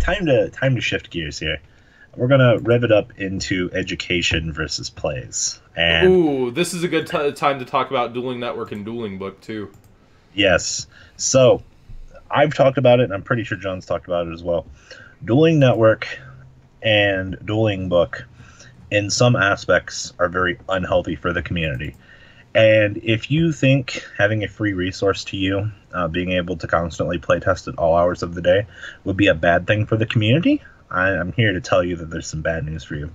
time to shift gears here. We're gonna rev it up into education versus plays. And Ooh, this is a good time to talk about Dueling Network and Dueling Book too. yes, so I've talked about it, and I'm pretty sure John's talked about it as well. Dueling Network and Dueling Book, in some aspects, are very unhealthy for the community. And if you think having a free resource to you, being able to constantly playtest at all hours of the day, would be a bad thing for the community, I'm here to tell you that there's some bad news for you.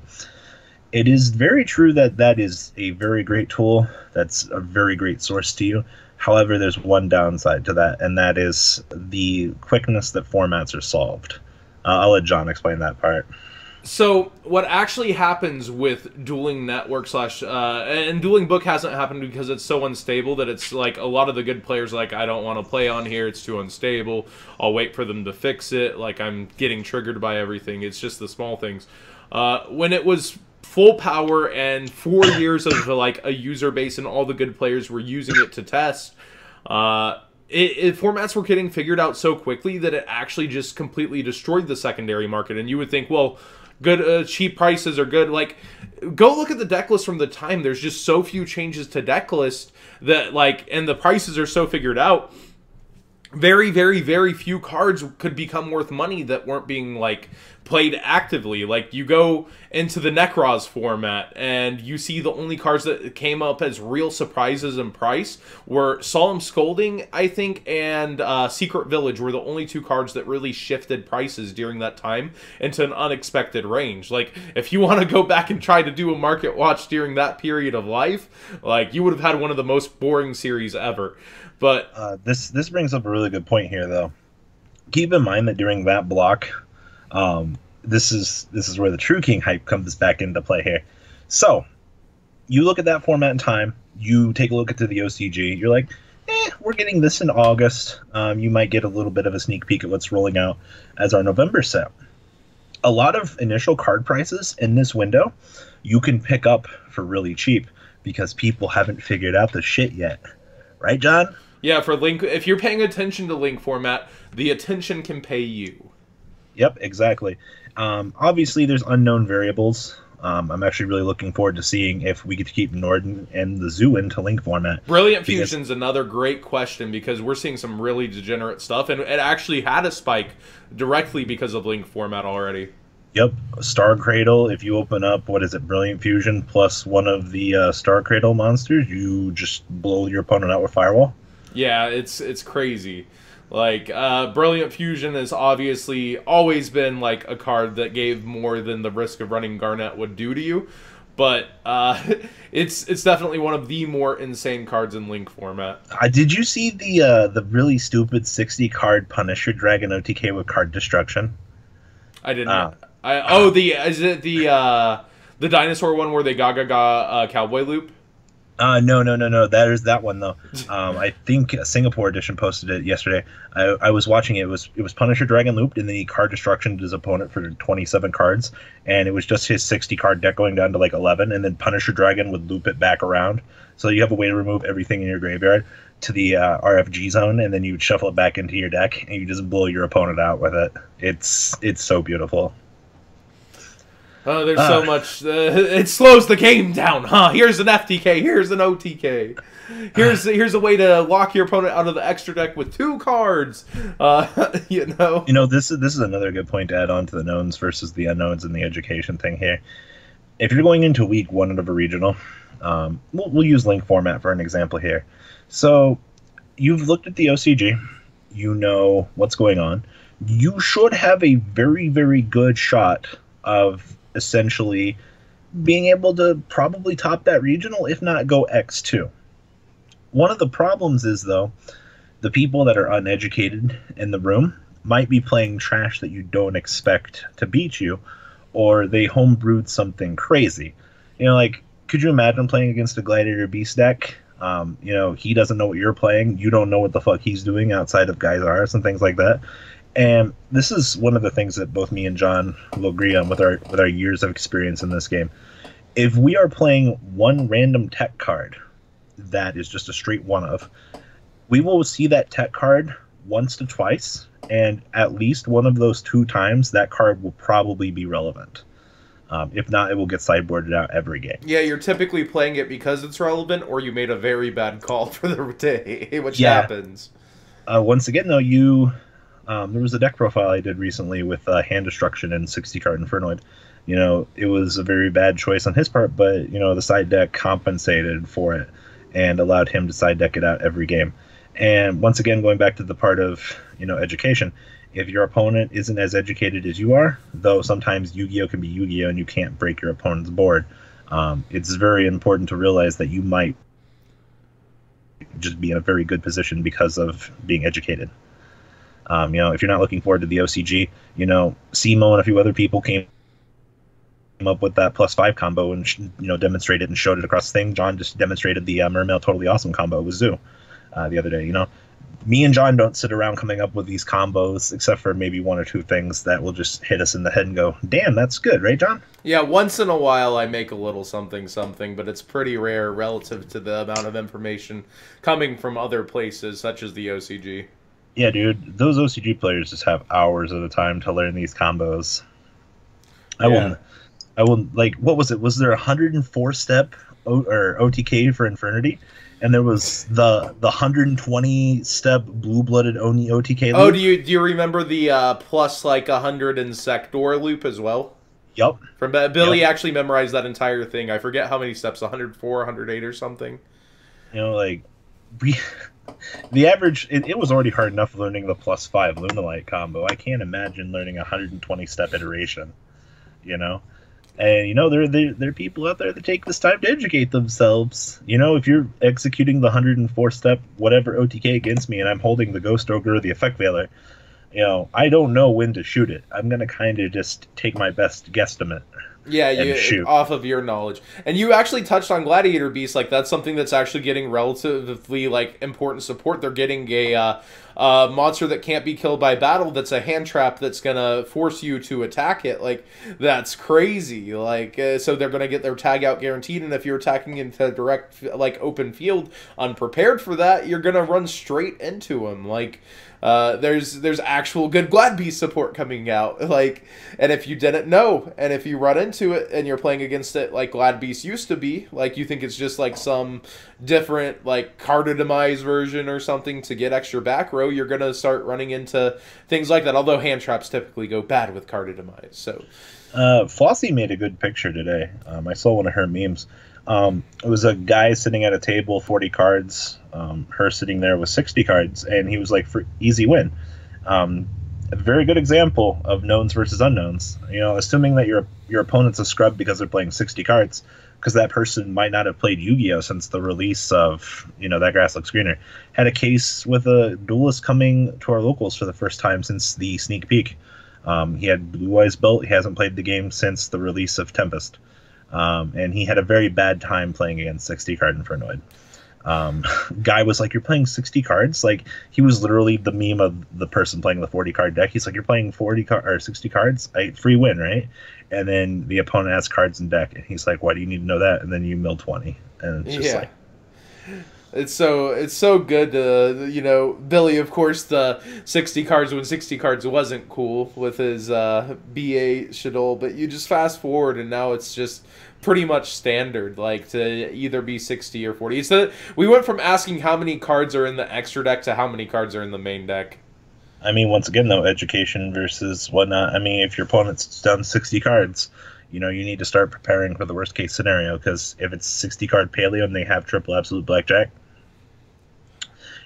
It is very true that that is a very great tool. That's a very great source to you. However, there's one downside to that, and that is the quickness that formats are solved. I'll let John explain that part. So what actually happens with Dueling Network slash and Dueling Book hasn't happened because it's so unstable that it's like a lot of the good players are like, I don't want to play on here, it's too unstable, I'll wait for them to fix it, like I'm getting triggered by everything. It's just the small things. When it was full power and 4 years of like a user base and all the good players were using it to test, formats were getting figured out so quickly that it actually just completely destroyed the secondary market. And you would think, well, good cheap prices are good. Like, go look at the deck list from the time. There's just so few changes to deck list that, like, and the prices are so figured out. Very, very, very few cards could become worth money that weren't being, like, played actively. Like, you go into the Necros format, and you see the only cards that came up as real surprises in price were Solemn Scolding, I think, and Secret Village were the only two cards that really shifted prices during that time into an unexpected range. Like, if you want to go back and try to do a market watch during that period of life, like, you would have had one of the most boring series ever. But this brings up a really good point here, though. Keep in mind that during that block, this is where the True King hype comes back into play here. So, you look at that format in time, you take a look into the OCG, you're like, we're getting this in August. You might get a little bit of a sneak peek at what's rolling out as our November set. A lot of initial card prices in this window, you can pick up for really cheap because people haven't figured out the shit yet. Right, John? yeah, for Link, if you're paying attention to Link format, the attention can pay you. Yep, exactly. Obviously, there's unknown variables. I'm actually really looking forward to seeing if we get to keep Norden and the Zoo into Link format. Brilliant Fusion's another great question because we're seeing some really degenerate stuff, and it actually had a spike directly because of Link format already. Yep, Star Cradle, if you open up, what is it, Brilliant Fusion plus one of the Star Cradle monsters, you just blow your opponent out with Firewall. Yeah, it's crazy. Like, Brilliant Fusion has obviously always been, like, a card that gave more than the risk of running Garnet would do to you. But it's definitely one of the more insane cards in Link format. Did you see the really stupid 60-card Punisher Dragon OTK with card destruction? I didn't. Is it the dinosaur one where they Gaga cowboy loop? No. That is that one though. I think Singapore edition posted it yesterday. I was watching it. It was Punisher Dragon looped, and then he card destruction his opponent for 27 cards, and it was just his 60 card deck going down to like 11, and then Punisher Dragon would loop it back around. So you have a way to remove everything in your graveyard to the RFG zone, and then you would shuffle it back into your deck, and you just blow your opponent out with it. It's so beautiful. Oh, there's so much. It slows the game down, huh? Here's an FTK. Here's an OTK. Here's a way to lock your opponent out of the extra deck with 2 cards. You know. This is another good point to add on to the knowns versus the unknowns and the education thing here. If you're going into week 1 of a regional, we'll use Link format for an example here. So you've looked at the OCG. You know what's going on. You should have a very, very good shot of essentially being able to probably top that regional, if not go X2. One of the problems is, though, the people that are uneducated in the room might be playing trash that you don't expect to beat you, or they homebrewed something crazy. Like, could you imagine playing against a Gladiator Beast deck? He doesn't know what you're playing. You don't know what the fuck he's doing outside of Geysaris and things like that. And this is one of the things that both me and John will agree on with our years of experience in this game. If we are playing one random tech card that is just a straight one-of, we will see that tech card once to twice, and at least one of those 2 times that card will probably be relevant. If not, it will get sideboarded out every game. Yeah, you're typically playing it because it's relevant, or you made a very bad call for the day, which happens. Once again, though, there was a deck profile I did recently with Hand Destruction and 60-card Infernoid. It was a very bad choice on his part, but, the side deck compensated for it and allowed him to side deck it out every game. And once again, going back to the part of, education, if your opponent isn't as educated as you are, though sometimes Yu-Gi-Oh! Can be Yu-Gi-Oh! And you can't break your opponent's board, it's very important to realize that you might just be in a very good position because of being educated. If you're not looking forward to the OCG, Simo and a few other people came up with that +5 combo and demonstrated and showed it across the thing. John just demonstrated the Mermail Totally Awesome combo with Zoo the other day. Me and John don't sit around coming up with these combos except for maybe 1 or 2 things that will just hit us in the head and go, damn, that's good, right, John? Yeah, once in a while I make a little something, but it's pretty rare relative to the amount of information coming from other places, such as the OCG. Yeah, dude, those OCG players just have hours at a time to learn these combos. I will, like, what was it? Was there 104-step or OTK for Infernity? And there was the 120-step blue-blooded Oni OTK loop. Oh, do you remember the plus like 100 Insector loop as well? Yep. From Billy actually memorized that entire thing. I forget how many steps, 104, 108 or something. The average, it was already hard enough learning the +5 Lunalight combo. I can't imagine learning a 120-step iteration, And, there are people out there that take this time to educate themselves. If you're executing the 104-step whatever OTK against me and I'm holding the Ghost Ogre or the Effect Veiler, I don't know when to shoot it. I'm going to kind of just take my best guesstimate. Yeah, off of your knowledge. And you actually touched on Gladiator Beast. Like, that's something that's actually getting relatively, like, important support. They're getting a monster that can't be killed by battle that's a hand trap that's going to force you to attack it. Like, that's crazy. Like, so they're going to get their tag out guaranteed, and if you're attacking into direct, like, open field unprepared for that, you're going to run straight into them. Like, there's actual good Glad Beast support coming out, like, and if you didn't know, and if you run into it and you're playing against it like Glad Beast used to be, like, you think it's just like some different like Carta Demise version or something to get extra back row, you're gonna start running into things like that. Although hand traps typically go bad with Carta Demise. So Flossie made a good picture today. I saw one of her memes. It was a guy sitting at a table, 40 cards, her sitting there with 60 cards, and he was like, for easy win. A very good example of knowns versus unknowns. Assuming that your opponent's a scrub because they're playing 60 cards, because that person might not have played Yu-Gi-Oh! Since the release of, That Grass Looks Greener. Had a case with a duelist coming to our locals for the first time since the sneak peek. He had Blue Eyes built. He hasn't played the game since the release of Tempest. And he had a very bad time playing against 60-card Infernoid. Guy was like, you're playing 60 cards? Like, he was literally the meme of the person playing the 40-card deck. He's like, you're playing 60 cards? Free win, right? And then the opponent has cards in deck, and he's like, why do you need to know that? And then you mill 20. And it's just like... It's so good to, Billy, of course, the 60 cards when 60 cards wasn't cool with his BA Shadol, but you just fast forward and now it's just pretty much standard, like, to either be 60 or 40. So we went from asking how many cards are in the extra deck to how many cards are in the main deck. I mean, once again, though, education versus whatnot. I mean, if your opponent's done 60 cards, you need to start preparing for the worst case scenario, because if it's 60 card Paleo and they have triple absolute blackjack,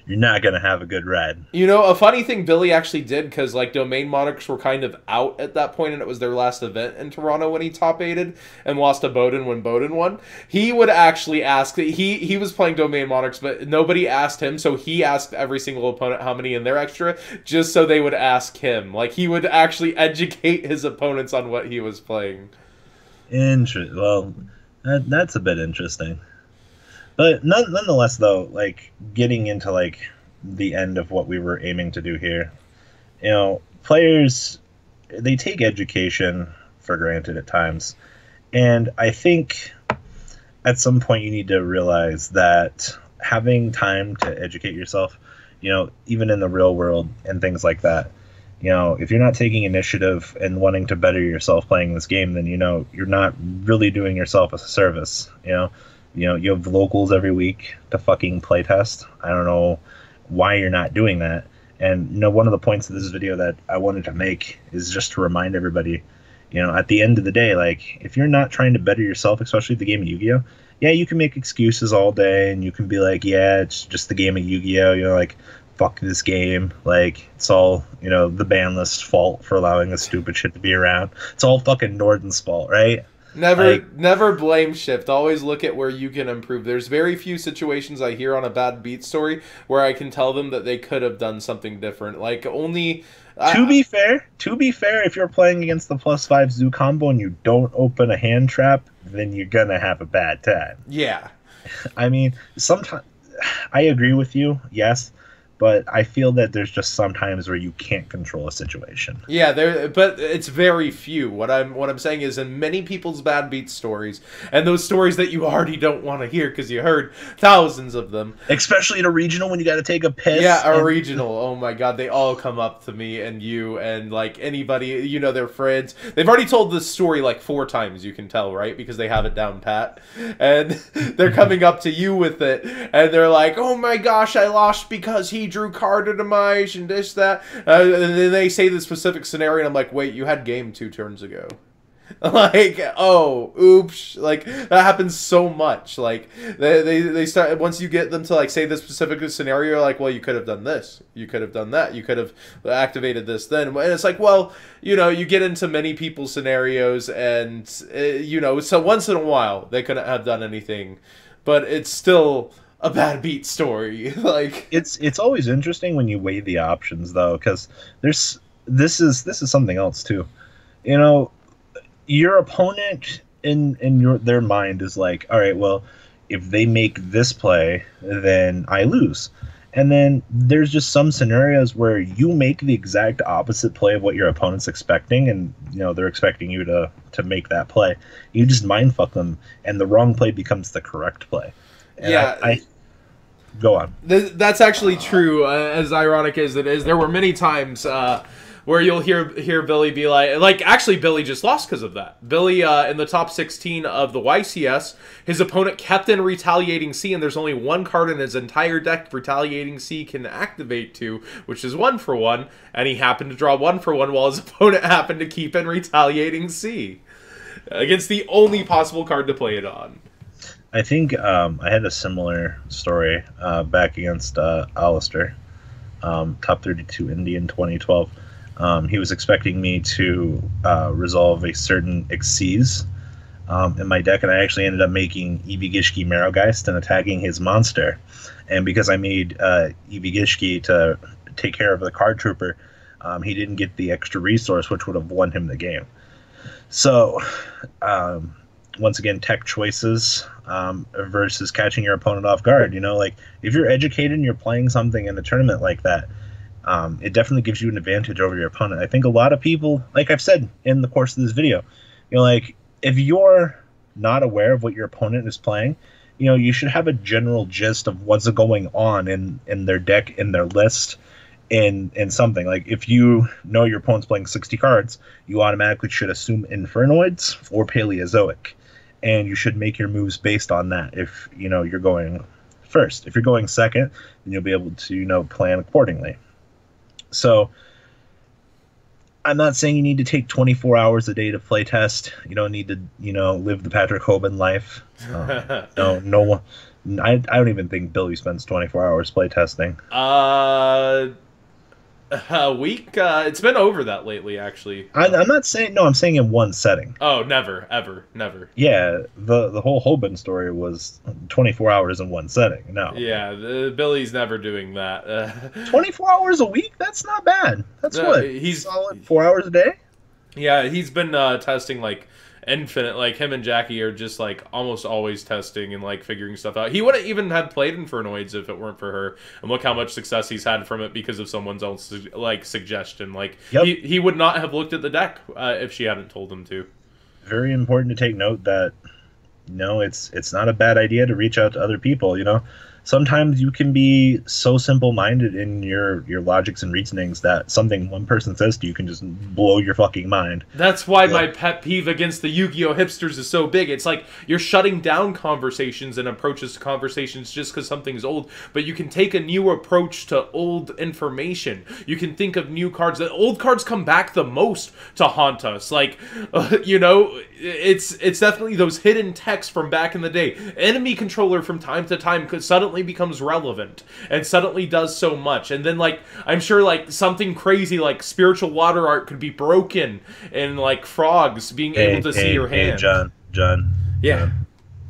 you're not going to have a good ride. A funny thing Billy actually did, because, like, Domain Monarchs were kind of out at that point, and it was their last event in Toronto when he top-8'd and lost to Bowden when Bowden won. He would actually ask, he was playing Domain Monarchs, but nobody asked him, so he asked every single opponent how many in their extra, just so they would ask him. Like, he would actually educate his opponents on what he was playing. Well, that's a bit interesting. But nonetheless, though, like, getting into, like, the end of what we were aiming to do here, players, they take education for granted at times. And I think at some point you need to realize that having time to educate yourself even in the real world and things like that. If you're not taking initiative and wanting to better yourself playing this game, then you're not really doing yourself a service. You have locals every week to fucking playtest. I don't know why you're not doing that. And one of the points of this video that I wanted to make is just to remind everybody, at the end of the day, like, if you're not trying to better yourself, especially the game of Yu-Gi-Oh, yeah, you can make excuses all day, and you can be like, yeah, it's just the game of Yu-Gi-Oh, like, fuck this game, like, it's all, the ban list's fault for allowing this stupid shit to be around. It's all fucking Norden's fault, right? Never blame shift. Always look at where you can improve. There's very few situations I hear on a bad beat story where I can tell them that they could have done something different. Like, only... To be fair, if you're playing against the +5 Zoo combo and you don't open a hand trap, then you're gonna have a bad time. Yeah. I mean, sometimes... I agree with you, yes, but I feel that there's just some times where you can't control a situation. Yeah, but it's very few. What I'm saying is, in many people's bad beat stories, and those stories that you already don't want to hear because you heard thousands of them, especially in a regional when you got to take a piss. Yeah, regional. Oh my god, they all come up to me and you and like anybody, their friends. They've already told this story like 4 times. You can tell, right? Because they have it down pat, and they're coming up to you with it, and they're like, "Oh my gosh, I lost because he drew card Itemage and this, that." And then they say the specific scenario, and I'm like, wait, you had game 2 turns ago. Like, oh, oops. Like, that happens so much. Like, they start, once you get them to, like, say the specific scenario, like, well, you could have done this. You could have done that. You could have activated this then. And it's like, well, you get into many people's scenarios, and, so once in a while, they couldn't have done anything. But it's still a bad beat story. Like, it's always interesting when you weigh the options, though, because this is something else too. Your opponent in their mind is like, all right, well, if they make this play, then I lose. And then there's just some scenarios where you make the exact opposite play of what your opponent's expecting, and they're expecting you to make that play. You just mindfuck them, and the wrong play becomes the correct play. And yeah, I go on. That's actually true. As ironic as it is, there were many times where you'll hear Billy be like actually Billy just lost because of that. Billy in the top 16 of the YCS, his opponent kept in Retaliating C, and there's only one card in his entire deck Retaliating C can activate to, which is 1/1, and he happened to draw 1/1 while his opponent happened to keep in Retaliating C against the only possible card to play it on. I think I had a similar story back against Alistair, top 32 Indian 2012. He was expecting me to resolve a certain Xyz in my deck, and I actually ended up making Ibigishki Marrowgeist and attacking his monster. And because I made Ibigishki to take care of the card trooper, he didn't get the extra resource, which would have won him the game. So, once again, tech choices versus catching your opponent off guard. Like, if you're educated and you're playing something in a tournament like that, it definitely gives you an advantage over your opponent. I think a lot of people, like I've said in the course of this video, like, if you're not aware of what your opponent is playing, you should have a general gist of what's going on in their deck, in their list, in something. Like, if you know your opponent's playing 60 cards, you automatically should assume Infernoids or Paleozoic, and you should make your moves based on that. If you're going first, if you're going second, then you'll be able to plan accordingly. So I'm not saying you need to take 24 hours a day to play test. You don't need to live the Patrick Hoban life. No one. I don't even think Billy spends 24 hours play testing. A week? It's been over that lately, actually. I'm not saying... No, I'm saying in one setting. Oh, never. Ever. Never. Yeah, the whole Hoban story was 24 hours in one setting. No. Yeah, Billy's never doing that. 24 hours a week? That's not bad. That's he's solid 4 hours a day? Yeah, he's been testing, like, infinite. Like, him and Jackie are just, like, almost always testing and, like, figuring stuff out. He wouldn't even have played Infernoids if it weren't for her. And look how much success he's had from it because of someone's own, like, suggestion. Like, yep. he would not have looked at the deck if she hadn't told him to. Very important to take note that, it's not a bad idea to reach out to other people, sometimes you can be so simple-minded in your logics and reasonings that something one person says to you can just blow your fucking mind. That's why my pet peeve against the Yu-Gi-Oh! Hipsters is so big. It's like you're shutting down conversations and approaches to conversations just because something's old, but you can take a new approach to old information. You can think of new cards. The old cards come back the most to haunt us. Like, you know, it's definitely those hidden texts from back in the day. Enemy controller from time to time suddenly becomes relevant and suddenly does so much. And then, like, I'm sure, like, something crazy like spiritual water art could be broken and, like, frogs being able to see your hand. Hey, John. Yeah.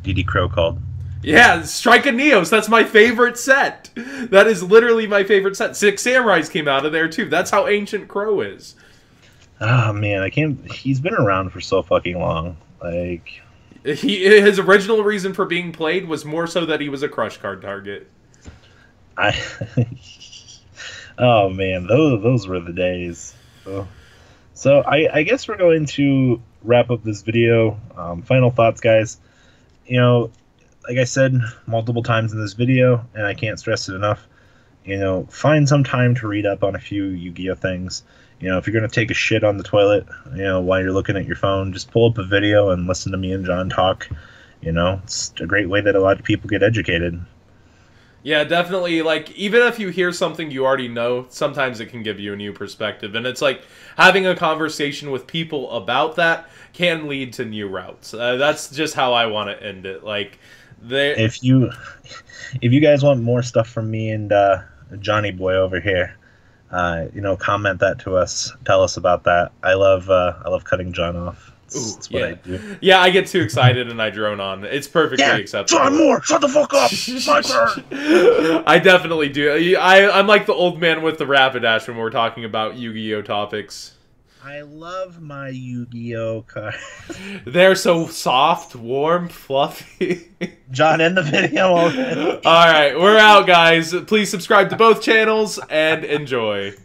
D.D. Crow called. Yeah, Strike of Neos. That's my favorite set. That is literally my favorite set. Six Samurais came out of there, too. That's how ancient Crow is. Oh, man, I can't... He's been around for so fucking long. Like... His original reason for being played was more so that he was a crush card target. Oh, man, those were the days. So I guess we're going to wrap up this video. Final thoughts, guys. You know, like I said multiple times in this video, and I can't stress it enough, you know, find some time to read up on a few Yu-Gi-Oh things. You know, if you're going to take a shit on the toilet, you know, while you're looking at your phone, just pull up a video and listen to me and John talk. You know, it's a great way that a lot of people get educated. Yeah, definitely. Like, even if you hear something you already know, sometimes it can give you a new perspective. And it's like having a conversation with people about that can lead to new routes. That's just how I want to end it. Like, if you guys want more stuff from me and Johnny Boy over here, you know, comment that to us. Tell us about that. I love cutting John off. It's what I do. Yeah, I get too excited and I drone on. It's perfectly acceptable. John Moore, shut the fuck up! My turn! I definitely do. I'm like the old man with the Rapidash when we're talking about Yu-Gi-Oh topics. I love my Yu-Gi-Oh cards. They're so soft, warm, fluffy. John, end the video already. Alright, we're out, guys. Please subscribe to both channels and enjoy.